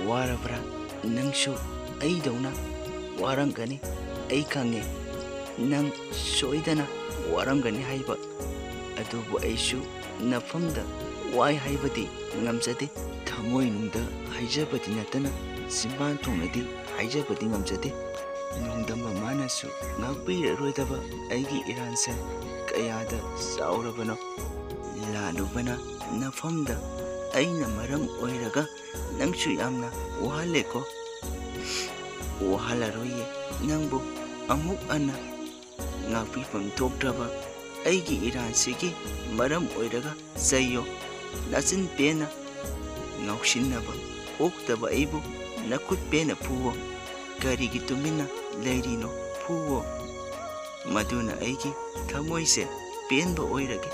वारब्रा नंगसु अइदौना वारंगनी अइ खंगे नंग सोइदना वारंगनी हाइबा अदुबु अइसु नफमदा वाय हाइबदी ngamjade thamoi nungda haijabadi natana simban thongnadi haijabadi ngamjade nungdamba manasu ngakpira roidaba aigi iranse kayada saurabano lalubana nafamda aina maram oiraga nangsu yamna wahaleko wahalaroye nangbu amuk ana ngakpifam thokdraba aigi iransigi maram oiraga sayo nasin pena ngaukshinnaba oktaba aibu nakut pena puwo karigi tumina leirino puwo maduna aigi thamoise penba oirage